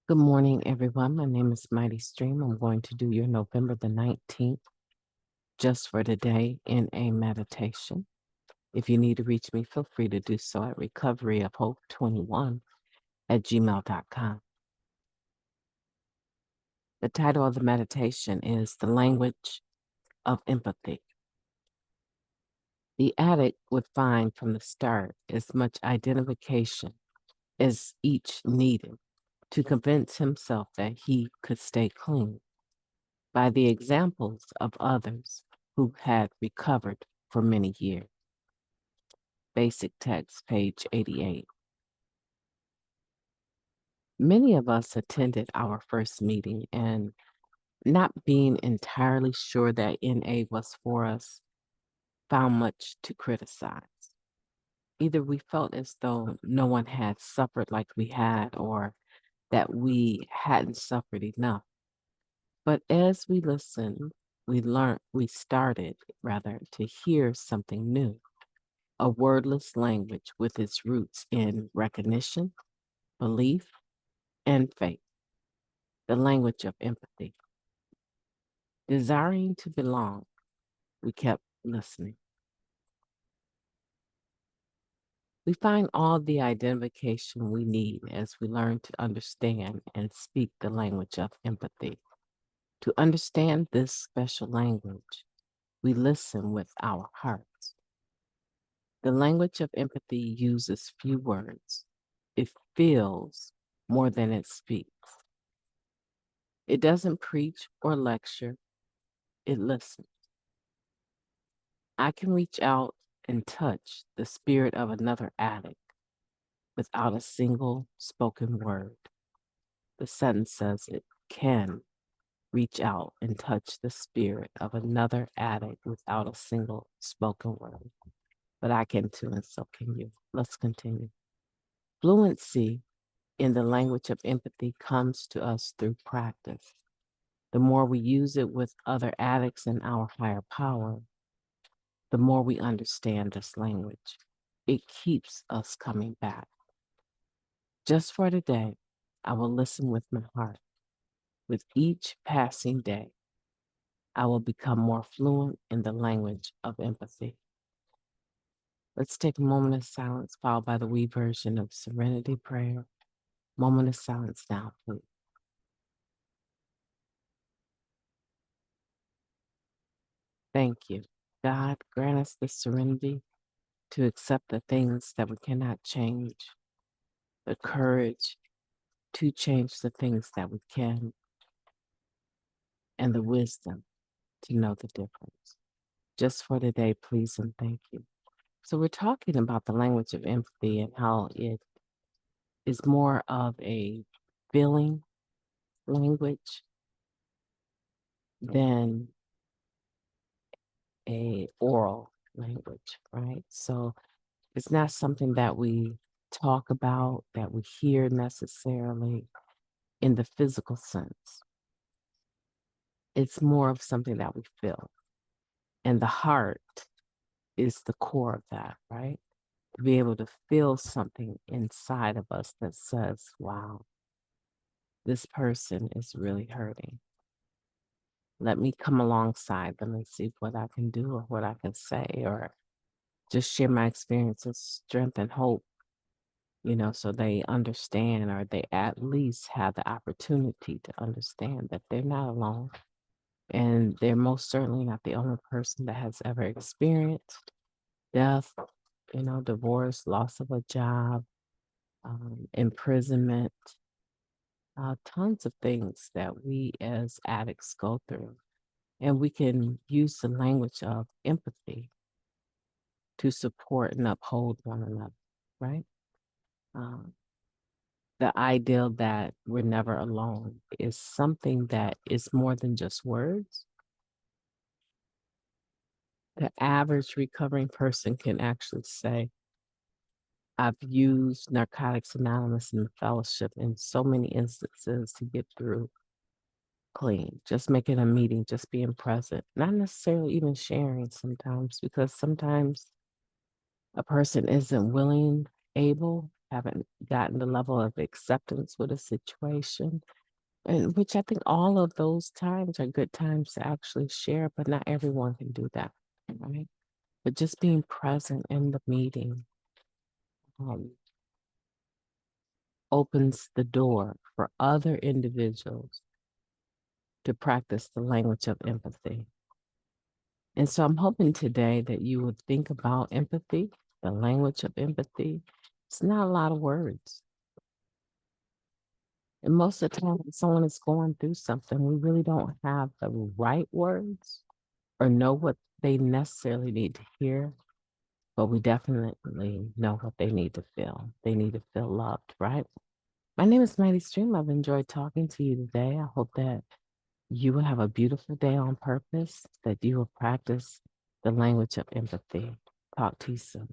Good morning, everyone. My name is MightyStream. I'm going to do your November the 19th, just for today, in a meditation. If you need to reach me, feel free to do so at recoveryofhope21@gmail.com. The title of the meditation is The Language of Empathy. The addict would find from the start as much identification as each needed to convince himself that he could stay clean by the examples of others who had recovered for many years. Basic text, page 88. Many of us attended our first meeting and, not being entirely sure that NA was for us, found much to criticize. Either we felt as though no one had suffered like we had, or that we hadn't suffered enough. But as we listened, we started to hear something new, a wordless language with its roots in recognition, belief, and faith, the language of empathy. Desiring to belong, we kept listening. We find all the identification we need as we learn to understand and speak the language of empathy. To understand this special language, we listen with our hearts. The language of empathy uses few words. It feels more than it speaks. It doesn't preach or lecture, it listens. I can reach out and touch the spirit of another addict without a single spoken word. The sentence says it can reach out and touch the spirit of another addict without a single spoken word. But I can too, and so can you. Let's continue. Fluency in the language of empathy comes to us through practice. The more we use it with other addicts in our higher power, the more we understand this language. It keeps us coming back. Just for today, I will listen with my heart. With each passing day, I will become more fluent in the language of empathy. Let's take a moment of silence, followed by the we version of Serenity Prayer. Moment of silence now, please. Thank you. God, grant us the serenity to accept the things that we cannot change, the courage to change the things that we can, and the wisdom to know the difference. Just for today, please and thank you. So we're talking about the language of empathy and how it is more of a feeling language than a oral language, right? So it's not something that we talk about, that we hear necessarily in the physical sense. It's more of something that we feel. And the heart is the core of that, right? To be able to feel something inside of us that says, wow, this person is really hurting. Let me come alongside them and see what I can do or what I can say, or just share my experiences, strength, and hope, so they understand, or they at least have the opportunity to understand that they're not alone. And they're most certainly not the only person that has ever experienced death, divorce, loss of a job, imprisonment, tons of things that we as addicts go through. And we can use the language of empathy to support and uphold one another, right? The ideal that we're never alone is something that is more than just words. The average recovering person can actually say, I've used Narcotics Anonymous and the fellowship in so many instances to get through clean. Just making a meeting, just being present, not necessarily even sharing sometimes, because sometimes a person isn't willing, able, haven't gotten the level of acceptance with a situation, and which I think all of those times are good times to actually share, but not everyone can do that, right? But just being present in the meeting um, opens the door for other individuals to practice the language of empathy. And so I'm hoping today that you would think about empathy, the language of empathy. It's not a lot of words. And most of the time, when someone is going through something, we really don't have the right words or know what they necessarily need to hear, but we definitely know what they need to feel. They need to feel loved, right? My name is Mighty Stream. I've enjoyed talking to you today. I hope that you will have a beautiful day on purpose, that you will practice the language of empathy. Talk to you soon.